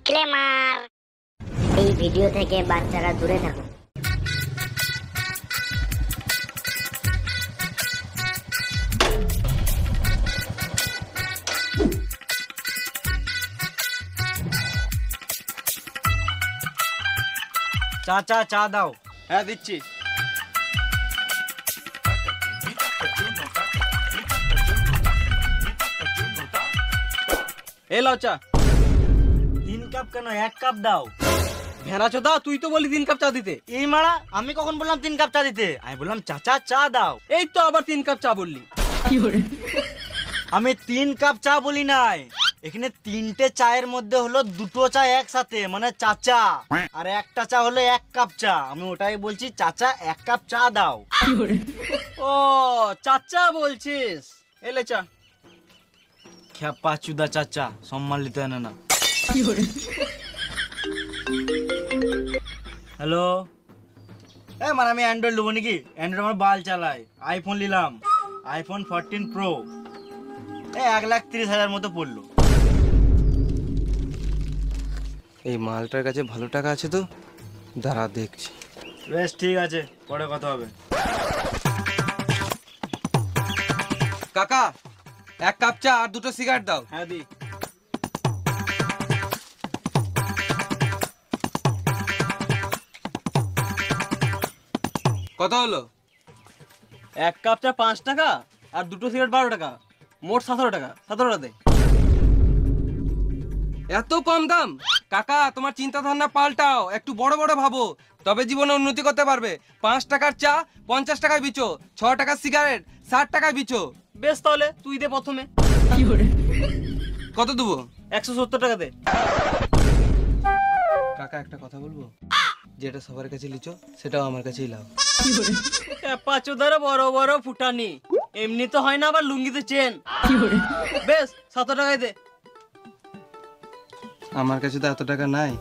Disclaimer, এই video থেকে বাচ্চারা দূরে থাকুন। চাচা চা দাও। হ্যাঁ দিচ্ছি। এ লাও চা। 3 কাপ কেন, 1 কাপ দাও। ভেড়া চোদা, তুই তো বলি 3 কাপ চা দিতে। এই মারা, আমি কখন বললাম 3 কাপ চা দিতে? আমি বললাম চাচা চা দাও। এই তো আবার 3 কাপ চা বললি। আমি 3 কাপ চা বলি নাই, এখানে 3টে চায়ের মধ্যে হলো 2টো চা একসাথে, মানে চাচা, আর একটা চা হলো 1 কাপ চা। আমি ওটাই বলছি, চাচা 1 কাপ চা দাও। ও চাচা বলছিস, এলে চা। খ্যাপা চুদা চাচা, সম্মান নিতে জানে না। হ্যালো, মানে আমি অ্যান্ড্রয়েড নেবো নাকি? অ্যান্ড্রয়েড আমার বাল চালাই। আইফোন নিলাম, আইফোন 14 প্রো, 1,30,000 মতো পড়লো। এই মালটার কাছে ভালো টাকা আছে তো, দাঁড়া দেখছি। বেশ ঠিক আছে, পরে কথা হবে। কাকা 1 কাপ চা আর 2টো সিগারেট দাও। হ্যাঁ দি। কত হলো? 1 কাপ চা 5 টাকা আর 2টো সিগারেট 12 টাকা, মোট 17 টাকা। 17 দে। এত কম দাম? কাকা তোমার চিন্তা ধারণা পাল্টাও, একটু বড় বড় ভাবো, তবে জীবনে উন্নতি করতে পারবে। 5 টাকার চা 50 টাকায় বিচো, 6 টাকার সিগারেট 60 টাকায় বিচো। বেশ তাহলে তুই দে প্রথমে। কত দেবো? 170 টাকা দে। কাকা একটা কথা বলবো, যেটা সবার কাছে লিচো সেটাও আমার কাছেই লাও। পাঁচুদারে বড় বড় ফুটানি, এমনি তো হয় না, আবার লুঙ্গিতে চেন। বেশ 17 টাকায় দে। আমার কাছে তো এত টাকা নাই,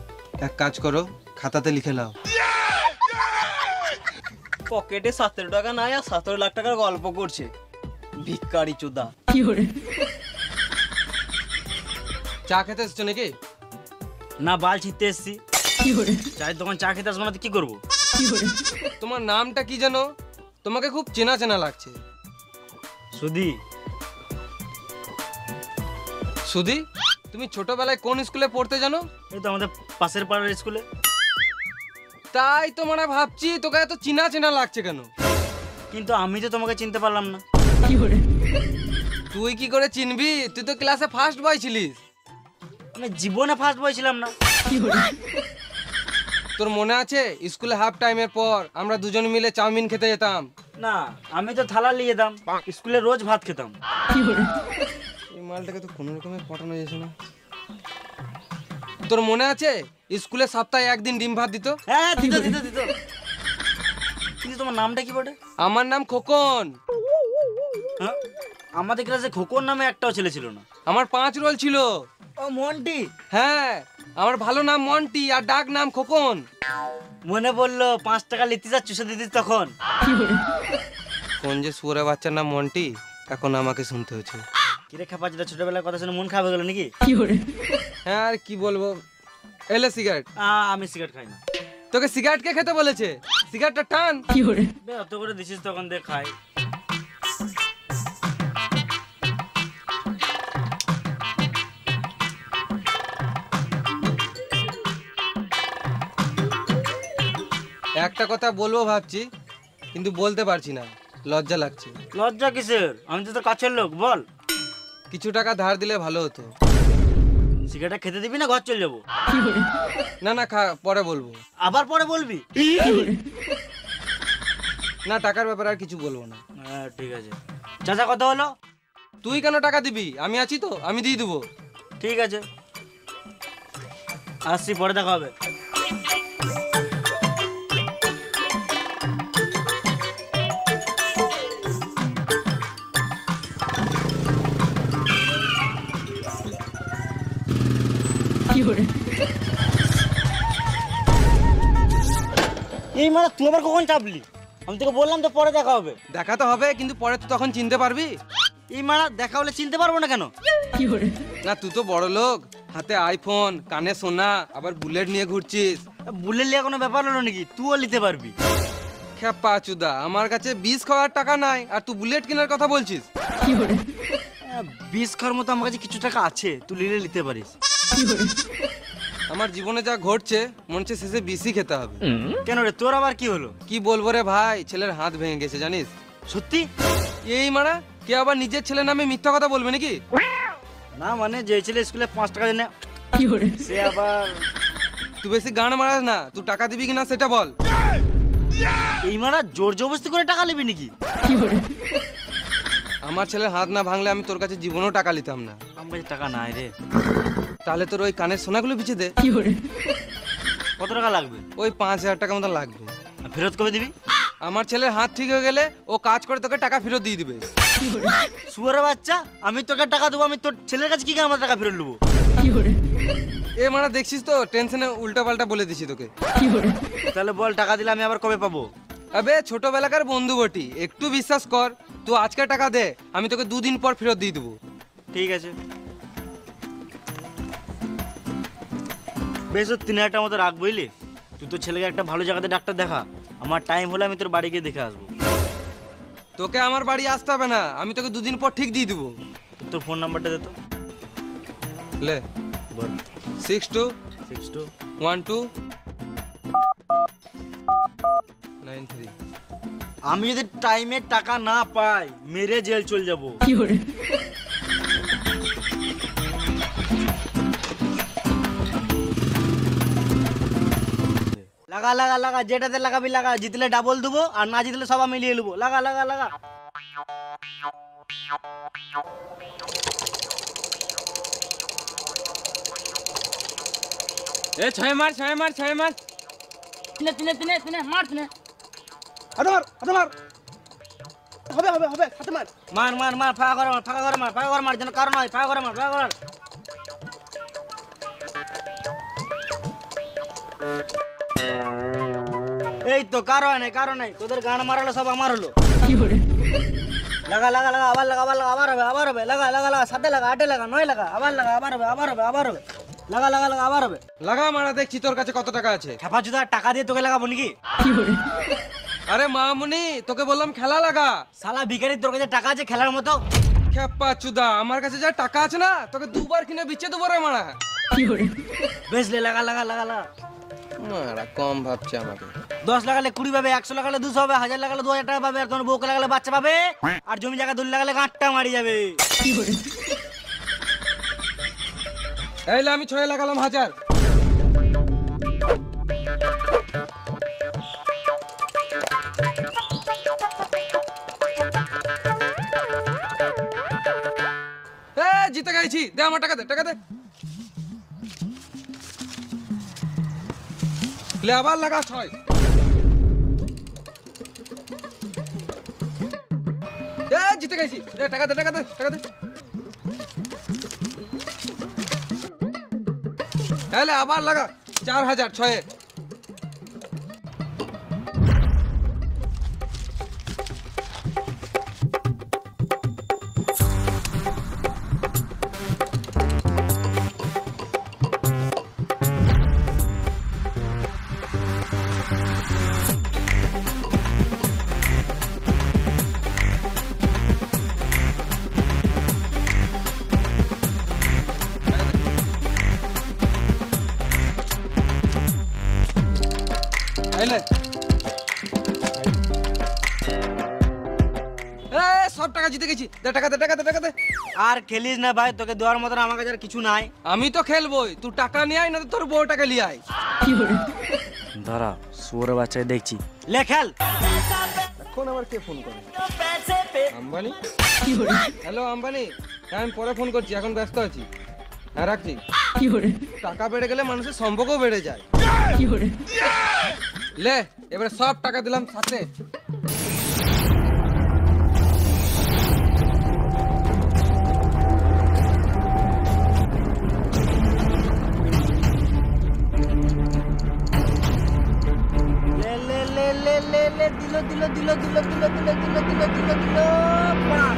এক কাজ করো খাতাতে লিখে লাও। পকেটে 17 টাকা নাই আর 17 লাখ টাকার গল্প করছে, ভিক্ষারি চোদা। চা খেতে এসছো নাকি? না, বাল ছিটতে এসছি। চায়ের দোকান চা খেতে আসবো না তো কি করবো? তোমার নামটা কি জানো? তোমাকে খুব চেনা চেনা লাগছে। সুধি। সুধি? তুমি ছোটবেলায় কোন স্কুলে পড়তে জানো? এই তো আমাদের পাশের পাড়ার স্কুলে। তাই তো মানে ভাবছি তোকে এত চেনা চেনা লাগছে কেন। কিন্তু আমি তো তোমাকে চিনতে পারলাম না। তুই কি করে চিনবি? তুই তো ক্লাসে ফার্স্ট বয় ছিলিস। আমি জীবনে ফার্স্ট বয় ছিলাম না। তোর মনে আছে স্কুলে হাফ টাইমের পর আমরা দুজন মিলে চাউমিন খেতে যেতাম? না, আমি তো থালা নিয়ে যেতাম, স্কুলে রোজ ভাত খেতাম। এই মালটাকে তো কোনো রকমের পটানো যাচ্ছে না। তোর মনে আছে স্কুলে সপ্তাহে 1 দিন ডিম ভাত দিত? হ্যাঁ, দিত দিত দিত। কিন্তু তোমার নামটা কি বটে? আমার নাম খোকন। হ্যাঁ, আমাদের ক্লাসে খোকন নামে একটাও ছেলে ছিল না। আমার 5 রোল ছিল। ও মন্টি। হ্যাঁ, আমার ভালো নাম মন্টি আর ডাক নাম খোকন। মনে বললো 5 টাকা লিতে যা চুষে দিতিস তখন। কোন যে সুরে বাচ্চার নাম মন্টি, এখন আমাকে শুনতে হচ্ছে। কিরে খাপা, যেটা ছোটবেলার কথা শুনে মন খারাপ হয়ে গেল নাকি? হ্যাঁ, আর কি বলবো। এলে সিগারেট। আমি সিগারেট খাই না। তোকে সিগারেট কে খেতে বলেছে? সিগারেটটা টান। বে, অত করে দিছিস তখন দেখ খাই। একটা কথা বলবো ভাবছি, কিন্তু বলতে পারছি না, লজ্জা লাগছে। লজ্জা কিসের? আমি তো তোর কাছের লোক, বল। কিছু টাকা ধার দিলে ভালো হতো। সিগারেটটা খেতে দিবি না ঘর চলে যাবো? না না, পরে বলবো। আবার পরে বলবি? না, টাকার ব্যাপারে আর কিছু বলবো না। হ্যাঁ ঠিক আছে। চাচা কত হলো? তুই কেন টাকা দিবি? আমি আছি তো, আমি দিয়ে দেবো। ঠিক আছে, আসছি, পরে দেখা হবে। এই মানে তুই আবার কখন চাপলি? আমি তোকে বললাম তো পরে দেখা হবে। দেখা তো হবে, কিন্তু পরে তো তখন চিনতে পারবি। এই মারা দেখা হলে চিনতে পারবো না কেন? না, তুই তো বড় লোক, হাতে আইফোন, কানে সোনা, আবার বুলেট নিয়ে ঘুরছিস। বুলেট লিয়া কোনো ব্যাপার হলো নাকি? তুইও নিতে পারবি। খেপা চুদা, আমার কাছে 20 খাওয়ার টাকা নাই আর তুই বুলেট কেনার কথা বলছিস? 20 খাওয়ার মতো আমার কাছে কিছু টাকা আছে, তুই নিলে নিতে পারিস। আমার জীবনে যা ঘটছে মনে হচ্ছে শেষে বিসি খেতে হবে। কেন রে, তোর আবার কি হলো? কি বলবো রে ভাই, ছেলের হাত ভেঙে গেছে জানিস? সত্যি? এই মারা, কে আবার নিজের ছেলের নামে মিথ্যা কথা বলবে নাকি? না মানে যে ছেলে স্কুলে 5 টাকা দেয় না সে আবার। তুই বেশি গান মারাস না, তুই টাকা দিবি কিনা সেটা বল। এই মারা জোর জবরদস্তি করে টাকা নিবি নাকি? আমার ছেলের হাত না ভাঙলে আমি তোর কাছে জীবনেও টাকা নিতাম না। আমার কাছে টাকা নাই রে। তাহলে তোর ওই কানের সোনাগুলো বিছে দে। কত টাকা লাগবে? ওই 5000 টাকা মতো লাগবে। আর ফেরত কবে দিবি? আমার ছেলের হাত ঠিক হয়ে গেলে ও কাজ করে তোকে টাকা ফেরত দিয়ে দিবে। শুয়ারের বাচ্চা, আমি তোকে টাকা দেবো, আমি তোর ছেলের কাছে কি করে আমার টাকা ফেরত নেবো? এ মারা দেখছিস তো, টেনশনে উল্টা পাল্টা বলে দিছি তোকে। তাহলে বল টাকা দিলে আমি আবার কবে পাবো? আবে ছোটবেলাকার বন্ধু বটি, একটু বিশ্বাস কর। তুই আজকে টাকা দে, আমি তোকে 2 দিন পর ফেরত দিয়ে দেবো। ঠিক আছে, বেশ 3000 টাকার মতো রাখ, বুঝলি? তুই তোর ছেলেকে একটা ভালো জায়গাতে ডাক্তার দেখা, আমার টাইম হলে আমি তোর বাড়ি গিয়ে দেখে আসবো। তোকে আমার বাড়ি আসতে হবে না, আমি তোকে 2 দিন পর ঠিক দিয়ে দেবো। তোর ফোন নাম্বারটা দে তো। লে বল। 621293। আমি যদি টাইমে টাকা না পাই মেরে জেল চলে যাবো। লাগা লাগা লাগা, যেটাতে লাগাবি লাগা, জিতলে ডাবল দেবো আর না জিতলে সবাই মিলিয়ে নেবো। লাগা লাগা লাগা। এ ছয় মার ছয় মার ছয় মার। তিনে তিনে তিনে তিনে মার তিনে। মার মার মার, ফাঁকা করে মার, ফাঁকা করে মার, ফাঁকা করে মার, যেন কারণ হয়, ফাঁকা করে মার, ফাঁকা করে মার। এই তো কারো হয় নাই, কারো নাই, তোদের গান মারালো সব আমার হলো। লাগা লাগা লাগা, আবার লাগা, আবার লাগা, আবার হবে, আবার হবে, লাগা লাগা লাগা, 7 লাগা, 8 লাগা, 9 লাগা, আবার লাগা, আবার হবে, আবার হবে, আবার হবে, লাগা লাগা লাগা, আবার হবে। লাগা মারা, দেখছি তোর কাছে কত টাকা আছে। খেপা জুতা, টাকা দিয়ে তোকে লাগাবো নাকি? আরে মামুনি, তোকে বললাম খেলা লাগা। শালা ভিখারি, তোর কাছে টাকা আছে খেলার মতো? খেপা চুদা, আমার কাছে যা টাকা আছে না তোকে 2 বার কিনে বিচ্ছে দেবো রে মারা। বেশ লে, লাগা লাগা লাগা লাগা। মারা কম ভাবছে আমাকে। 10 লাগালে 20 পাবে, 100 লাগালে 200 হবে, 1000 লাগালে 2000 টাকা পাবে, আর তোমার বউকে লাগালে বাচ্চা পাবে, আর জমি জায়গা দলিল লাগালে গাঁটটা মারি যাবে। এইলে আমি 6 লাগালাম 1000। জিতে গেছি, দে আমার টাকা দে, টাকা দে। লে আবার লাগা 6। জিতে গেছি, দে টাকা দে, টাকা দে, টাকা দে। তাহলে আবার লাগা 4000 6-এ। এলে সব টাকা জিতে গেছি, দে টাকা দে, টাকা দে, টাকা দে। আর খেলিস না ভাই, তোকে দেওয়ার মতন আমার কাছে আর কিছু নাই। আমি তো খেলবই, তুই টাকা নিয়ে আয় না তো তোর বউ টাকা নিয়ে আয়। দাঁড়া, শুয়োর বাচ্চাকে দেখছি। লে খেল। এখন আবার কে ফোন করে? আম্বানি। হ্যালো আম্বানি, আমি পরে ফোন করছি, এখন ব্যস্ত আছি। হ্যাঁ রাখছি। টাকা বেড়ে গেলে মানুষের সম্পর্কও বেড়ে যায়। লে এবারে সব টাকা দিলাম সাথে। লে লে লে লে লে লে, দিল দিল দিল দিল দিল দিল দিল দিল দিল দিল, বাহ।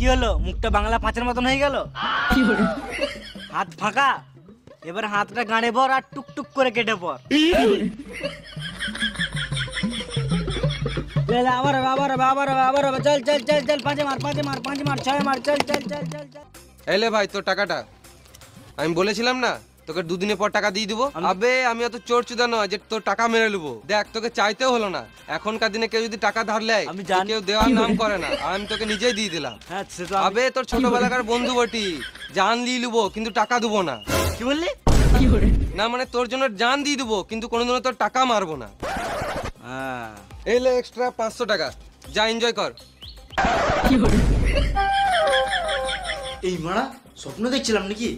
কি হলো, মুখটা বাংলা পাঁচের মতন হয়ে গেল? হাত ফাঁকা, এবার হাতটা গাঁড়ে পর আর টুকটুক করে কেটে পর। আবার হবে, আবার হবে, আবার হবে, আবার হবে। চল চল চল চল, পাঁচে মার, পাঁচে মার, পাঁচে মার, ছয় মার, চল চল চল চল চল। এলে ভাই তোর টাকাটা, আমি বলেছিলাম না তোকে দুদিনের পর টাকা দিয়ে দিবো। আবে আমি অত চোর চুদা নয় যে তোর টাকা মেরে নেবো। দেখ তোকে চাইতেও হলো না, এখনকার দিনে কেউ যদি টাকা ধার লেয় আমি জানি। কেউ দেওয়ার নাম করে না, আর আমি তোকে নিজেই দিয়ে দিলাম। হ্যাঁ সে তো আবে তোর ছোটবেলাকার বন্ধু বটি, জান দিয়ে নেবো কিন্তু টাকা দেবো না। কি বললি? না মানে তোর জন্য জান দিয়ে দেবো কিন্তু কোনোদিনও তোর টাকা মারবো না। হ্যাঁ এলে এক্সট্রা 500 টাকা, যা এনজয় কর। এই মারা স্বপ্ন দেখছিলাম নাকি?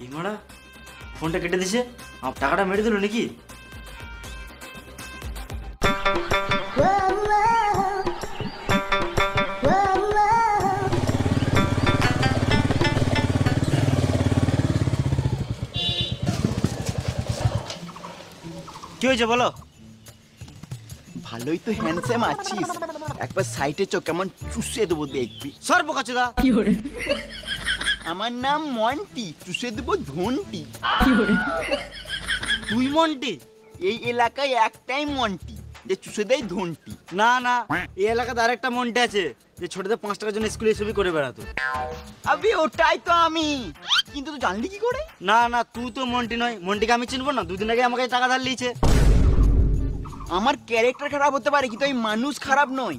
এই মারা ফোনটা কেটে দিছে, আমার টাকাটা মেরে দিল নাকি? কি হয়েছে বলো? ভালোই তো হ্যান্ডসাম আছিস, একবার সাইটে চো, কেমন চুষে দেবো দেখবি। সর বোকাচোদা। আমার নাম মন্টি, চুষে দেবো ধন্টি। তুই মন্টি? এই এলাকায় একটাই মন্টি যে চুষে দেয় ধন্টি। না না, এই এলাকাতে আরেকটা মন্টি আছে যে ছোটদের 5 টাকার জন্য স্কুলে ছবি করে বেড়াতো। আবে ওটাই তো আমি, কিন্তু তুই জানলি কি করে? না না, তুই তো মন্টি নয়। মন্টিকে আমি চিনবো না? দুদিন আগে আমাকে টাকা ধার লিয়েছে। আমার ক্যারেক্টার খারাপ হতে পারে কিন্তু আমি মানুষ খারাপ নই।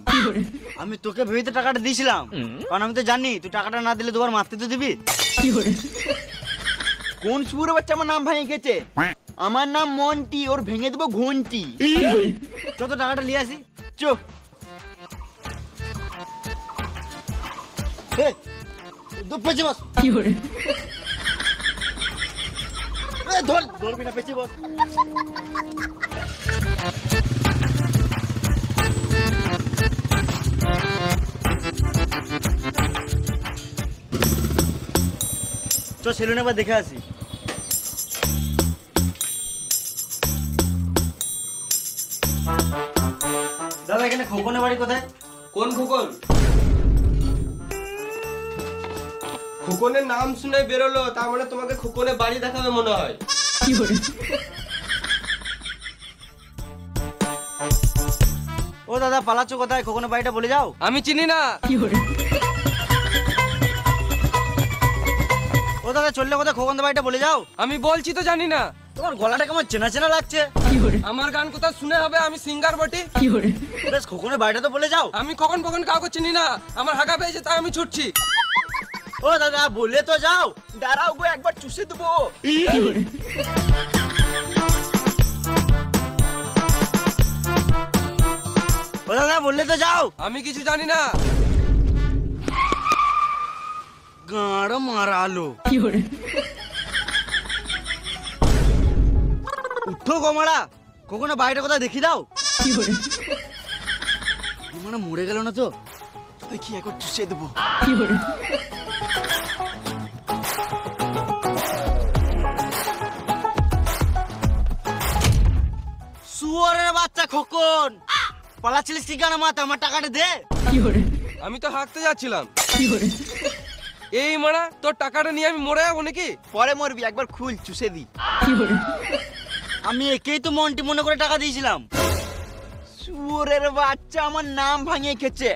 আমি তোকে ভেবে তো টাকাটা দিয়েছিলাম, কারণ আমি তো জানি তুই টাকাটা না দিলে দুবার মারতে তো দিবি। কোন সুরে বাচ্চা আমার নাম ভেঙে গেছে? আমার নাম মন্টি, ওর ভেঙে দেবো ঘন্টি। যত টাকাটা নিয়ে আসি। চো পেঁচে বস। ধরবি না, পেঁচে বস। তো সেলুনে একবার দেখে আসি। দাদা এখানে খোকনের বাড়ি কোথায়? কোন খোকন? খোকনের নাম শুনে বেরোলো, তার মানে তোমাকে খোকনের বাড়ি দেখাবে মনে হয়। ও দাদা পালাচ্ছ কোথায়? খোকনের বাড়িটা বলে যাও। আমি চিনি না। ও দাদা চললে কোথায়? খোকনের বাড়িটা বলে যাও। আমি বলছি তো জানি না। তোমার গলাটা কেমন চেনা চেনা লাগছে। আমার গান কোথাও শুনে হবে? আমি সিঙ্গার বটি। বেশ খোকনের বাড়িটা তো বলে যাও। আমি কখন কখন কাউকে চিনি না, আমার হাগা পেয়েছে তাই আমি ছুটছি। ও দাদা বলে তো যাও। দাঁড়াও গো, একবার চুষে দেবো। ও দাদা বললে তো যাও। আমি কিছু জানি না। গাঁড় মারালো। উঠো গোমারা, খোকনের বাড়িটা কোথায় দেখি দাও। মানে মরে গেল না তো? দেখি একবার চুষে দেবো। শুয়োরের বাচ্চা খোকন, পালাচ্ছিলিস কি গান মাথা? আমার টাকাটা দে। আমি তো হাঁকতে যাচ্ছিলাম। এই মারা তোর টাকাটা নিয়ে আমি মরে যাবো নাকি? পরে মরবি, একবার খুল চুষে দি। আমি একেই তো মন্টি মনে করে টাকা দিয়েছিলাম। শুয়োরের বাচ্চা আমার নাম ভাঙিয়ে খেছে।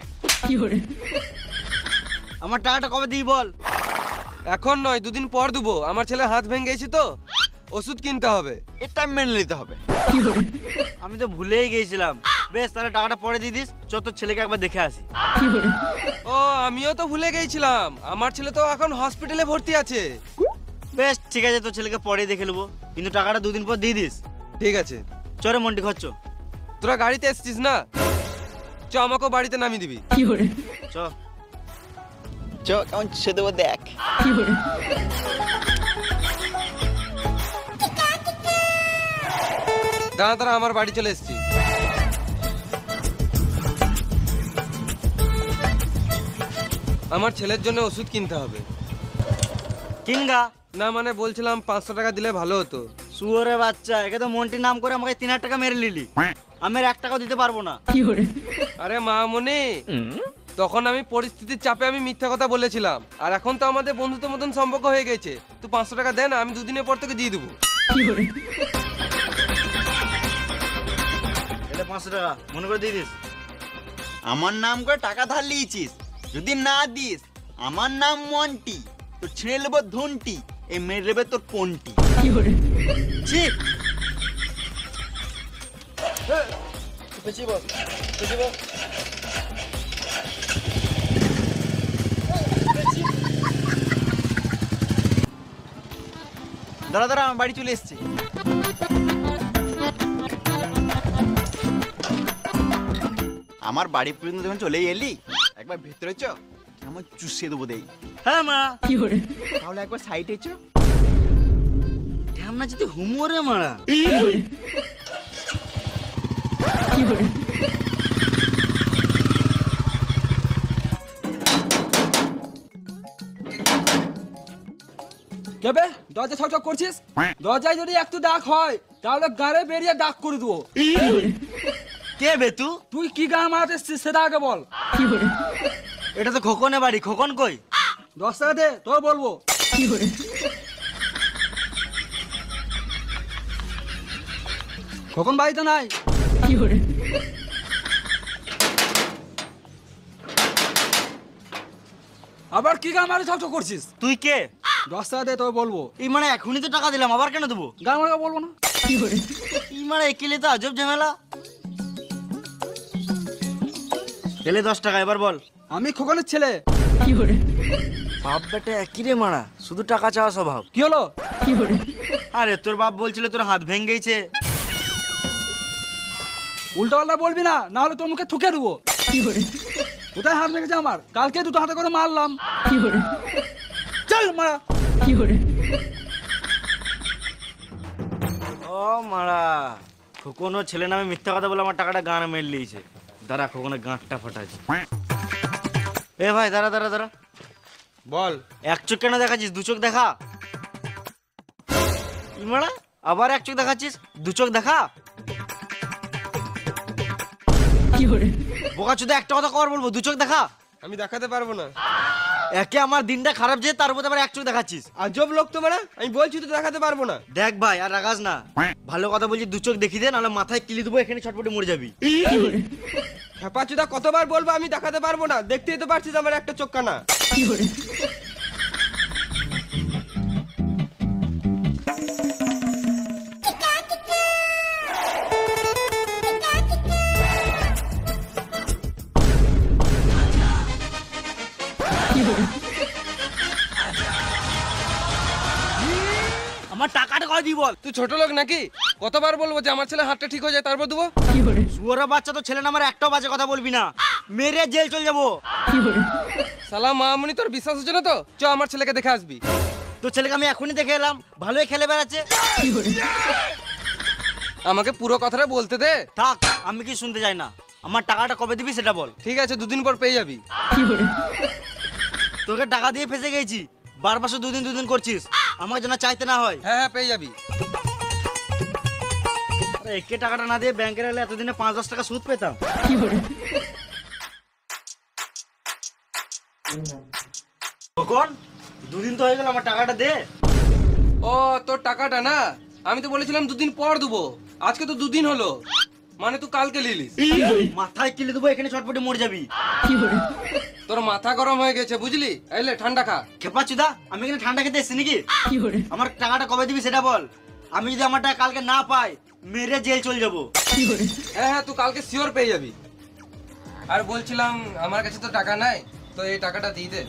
আমার টাকাটা কবে দিই বল? এখন নয়, দুদিন পর দেবো। আমার ছেলে হাত ভেঙে গেছে তো, ওষুধ কিনতে হবে। এটা মেনে নিতে হবে। আমি তো ভুলেই গিয়েছিলাম। বেশ তাহলে টাকাটা পরে দিয়ে দিস। চ তোর ছেলেকে একবার দেখে আসি। ও আমিও তো ভুলে গেছিলাম, আমার ছেলে তো এখন হসপিটালে ভর্তি আছে। বেশ ঠিক আছে, তোর ছেলেকে পরে দেখে নেবো, কিন্তু টাকাটা দুদিন পর দিয়ে দিস। ঠিক আছে। চরে মন্টি খরচ। তোরা গাড়িতে এসছিস না, চ আমাকেও বাড়িতে নামিয়ে দিবি। চ চ কেমন চুষে দেবো দেখ। দাঁড়া দাঁড়া, আমার বাড়ি চলে এসছি। আমার ছেলের জন্য ওষুধ কিনতে হবে। কিনগা। না মানে বলছিলাম 500 টাকা দিলে ভালো হতো, শুয়োরে বাচ্চা, একে তো মন্টি নাম করে আমাকে 3000 টাকা মেরে নিলি। আমি আর 1 টাকাও দিতে পারবো না। আরে মামনি, তখন আমি পরিস্থিতির চাপে আমি মিথ্যা কথা বলেছিলাম, আর এখন তো আমাদের বন্ধুত্বের মতন সম্পর্ক হয়ে গেছে। তুই 500 টাকা দেন, আমি 2 দিনের পর তোকে দিয়ে দেবো। এটা 500 টাকা মনে করে দিয়ে দিস। আমার নাম করে টাকা ধার লিয়েছিস, যদি না দিস আমার নাম মন্টি, তোর ছিঁড়ে নেবো ধনটি, এই মেরে নেবে তোর পন্টি। ছি! দাঁড়া দাঁড়া, আমার বাড়ি চলে এসছে। আমার বাড়ি পর্যন্ত যখন চলে এলি, একবার ভেতরে চ, আমার চুষিয়ে দেবো দেই। হ্যাঁ মা, তাহলে একবার সাইডে চ। ঢ্যামনা যদি হুমোরে মারা। কেবে দরজা ছকছক করছিস? দরজায় যদি একটু ডাক হয় তাহলে গাড়ে বেরিয়ে ডাক করে দেবো। কে বে তুই? তুই কি গান মারাতে এসছিস সেটা আগে বল। এটা তো খোকনের বাড়ি। খোকন কই? 10 টাকা দে, তোর বলবো। খোকন বাড়িতে নাই। আবার কি গান মারি ছকছক করছিস? তুই কে? 10 টাকা দে, তোর বলবো। এই মানে এখনই তো টাকা দিলাম, আবার কেন দেবো? গান মারা বলবো না। এই মানে একেলে তো আজব ঝামেলা। এলে 10 টাকা, এবার বল। আমি খোকনের ছেলে। বাপ বেটা একই রে মারা, শুধু টাকা চাওয়া স্বভাব। কি হলো? আরে তোর বাপ বলছিল তোর হাত ভেঙে গেছে। উল্টো পাল্টা বলবি না, না হলে তোর মুখে থুকে দেবো। কোথায় হাত লেগেছে আমার? কালকে 2 হাতে করে মারলাম। চল মারা। ও মারা, খোকনও ছেলে নামে মিথ্যা কথা বলে আমার টাকাটা গান মেরে লিয়েছে। দাঁড়া, খোকনের গাঁটটা ফাটাচ্ছে। এ ভাই দাঁড়া দাঁড়া দাঁড়া, বল। 1 চোখ কেন দেখাচ্ছিস? 2 চোখ দেখা। ই মারা, আবার 1 চোখ দেখাচ্ছিস? 2 চোখ দেখা। বোকা চোদা, একটা কথা কর বলবো, 2 চোখ দেখা। আমি দেখাতে পারবো না। একে আমার দিনটা খারাপ যে, তার উপর আবার 1 চোখ দেখাচ্ছিস। আজব লোক তো মানে, আমি বলছি তো দেখাতে পারবো না। দেখ ভাই, আর রাগাস না। ভালো কথা বলছি, 2 চোখ দেখিয়ে দে, নাহলে মাথায় কিলি দেবো, এখানে ছটপটে মরে যাবি। হ্যাপাচুদা কতবার বলবো আমি দেখাতে পারবো না? দেখতেই তো পারছিস আমার একটা চোখ কানা। আমার টাকাটা কয় দিই বল। তুই ছোট লোক নাকি? কতবার বলবো যে আমার ছেলে হাতটা ঠিক হয়ে যায় তারপর দেবো? শুয়োরা বাচ্চা, তো ছেলে নামার একটাও বাজে কথা বলবি না, মেরে জেল চলে যাবো। সালা মামুনি, তোর বিশ্বাস হচ্ছে না তো? চ আমার ছেলেকে দেখে আসবি। তোর ছেলেকে আমি এখনই দেখে এলাম, ভালোই খেলে বেড়াচ্ছে। আমাকে পুরো কথাটা বলতে দে। থাক, আমি কি শুনতে চাই না। আমার টাকাটা কবে দিবি সেটা বল। ঠিক আছে, 2 দিন পর পেয়ে যাবি। তোকে টাকা দিয়ে ফেসে গেছি, বারবার 2 দিন 2 দিন করছিস, আমাকে যেন চাইতে না হয়। হ্যাঁ হ্যাঁ, পেয়ে যাবি। আরে একে টাকাটা না দিয়ে ব্যাংকে রাখলে এতদিনে 5-10 টাকা সুদ পেতাম। কখন 2 দিন তো হয়ে গেল, আমার টাকাটা দে। ও, তোর টাকাটা না? আমি তো বলেছিলাম 2 দিন পর দেবো, আজকে তো 2 দিন হলো, মানে তুই কালকে লিলিস। মাথায় কিলে দেবো, এখানে ছটপটে মরে যাবি। তোর মাথা গরম হয়ে গেছে বুঝলি? এলে ঠান্ডা খা। খেপা চুদা, আমি এখানে ঠান্ডা খেতে এসেছি নাকি? আমার টাকাটা কবে দিবি সেটা বল। আমি যদি আমার টাকা কালকে না পাই, মেরে জেল চলে যাবো। হ্যাঁ হ্যাঁ, তুই কালকে শিওর পেয়ে যাবি। আর বলছিলাম আমার কাছে তো টাকা নাই, তো এই টাকাটা দিয়ে দে।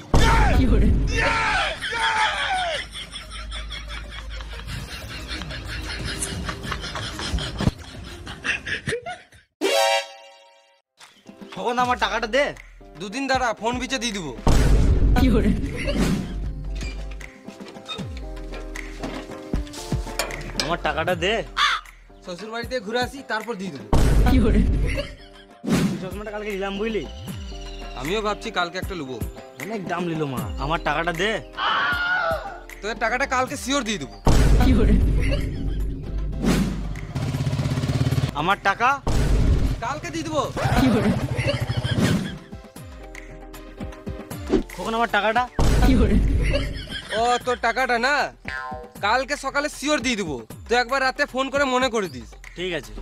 তখন আমার টাকাটা দে। 2 দিন দাঁড়া, ফোন বিচে দিয়ে দিবো। আমার টাকাটা দে। শ্বশুর বাড়িতে ঘুরে আসি, তারপর দিয়ে দেবো। চশমাটা কালকে নিলাম বুঝলি? আমিও ভাবছি কালকে একটা লুবো। অনেক দাম নিল মা, আমার টাকাটা দে। তোদের টাকাটা কালকে শিওর দিয়ে দেবো। আমার টাকা কালকে দিয়ে দেবো। খোকন আমার টাকাটা। ও তোর টাকাটা না, কালকে সকালে শিওর দিয়ে দেবো, তুই একবার রাতে ফোন করে মনে করে দিস। ঠিক আছে।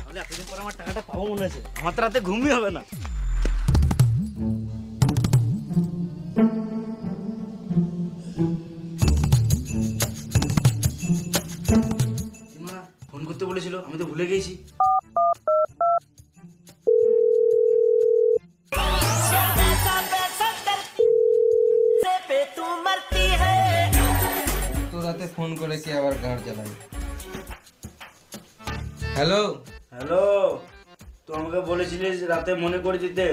তাহলে এতদিন পর আমার টাকাটা পাবো মনে আছে, আমার তো রাতে ঘুমই হবে না। ফোন করতে বলেছিল, আমি তো ভুলে গেছি। তো রাতে ফোন করে কি আবার গাঁট জ্বালাই। হ্যালো, হ্যালো, তো আমাকে বলেছিলিস রাতে মনে করে দিতে,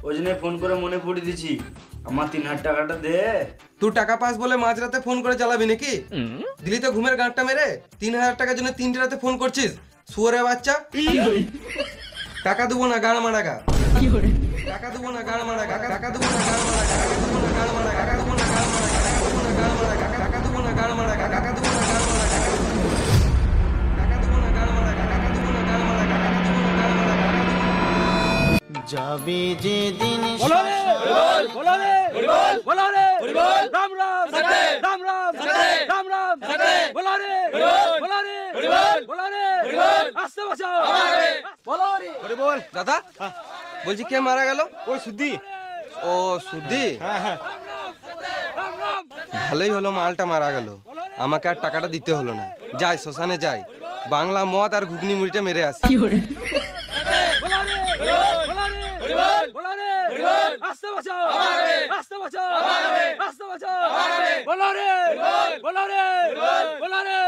ওই জন্য ফোন করে মনে পড়ে দিছি। আমার 3000 টাকাটা দে। তুই টাকা পাস বলে মাঝরাতে ফোন করে চালাবি নাকি? দিলি তো ঘুমের গাঁটটা মেরে। 3000 টাকার জন্য 3টে রাতে ফোন করছিস, শুয়োরের বাচ্চা। টাকা দেবো না, গাড় মারা গা। টাকা দেবো না, গাড় মারা গা। টাকা দেবো না, গাড় মারা গা। টাকা দেবো না, গাড় মারা গা। টাকা দেবো না, গাড় মারা গা। টাকা দেবো না, গাড় মারা গা। টাকা দেবো না, গাড় মারা গা। টাকা দেবো না, গাড় মারা গা। টাকা দেবো না, গাড় মারা গা। টাকা দেবো না, গাড় মারা গা। যাবে যে দিন বলো রে, বলো রে, বলো রে, রাম রাম, রাম রাম, রাম রাম, বলো রে, বলো রে, বলো রে, আস্তে বাঁচাও, বলো রে, বল। দাদা, বলছি কে মারা গেল? ওই সুদ্ধি। ও সুদ্ধি, হ্যাঁ। ভালোই হলো মালটা মারা গেল, আমাকে আর টাকাটা দিতে হলো না। যাই শ্মশানে যাই, বাংলা মদ আর ঘুগনি মুড়িটা মেরে আসি। আস্তে বাঁচাও, আস্তে বাঁচাও, আস্তে বাঁচাও, বলো রে, বলো রে, বলো রে,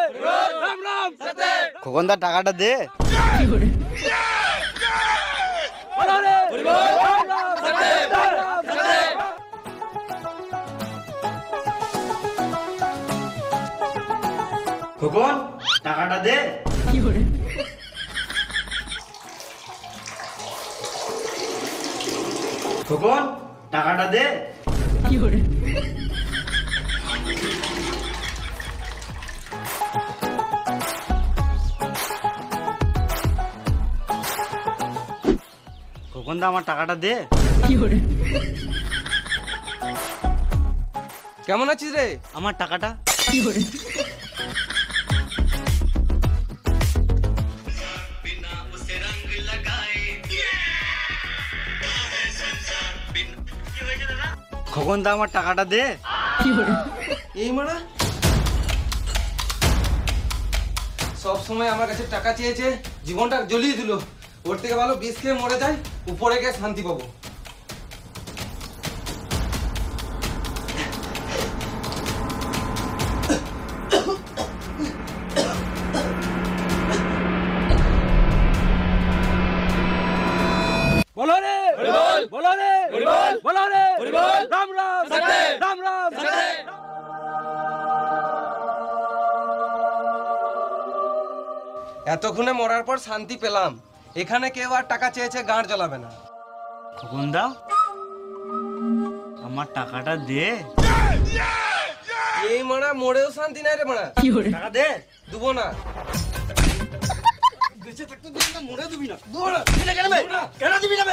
রাম রাম। খোকনদার টাকাটা দে। বলো রে, রাম রাম, রাম রাম। খোকন টাকাটা দে। খোকন টাকাটা দে। খোকন দা আমার টাকাটা দে। কেমন আছিস রে? আমার টাকাটা। খোকন দা আমার টাকাটা দে। এই মারা সব সময় আমার কাছে টাকা চেয়েছে, জীবনটা জ্বলিয়ে দিল। ওর থেকে ভালো বিষ খেয়ে মরে যায়, উপরে গিয়ে শান্তি পাবো। বলো রে, বলো রে, বলো রে, রাম রাম, রাম রাম। এতক্ষণে মরার পর শান্তি পেলাম। এখানে কেউ আর টাকা চেয়েছে গাঁট জ্বালাবে না। খোকন দা আমার টাকাটা দে। এই মারা মরেও শান্তি নাই রে মারা। টাকা দে। দেবো না। বেঁচে থাকতে দিবি না, মরে দিবি না। কেন দিবি না?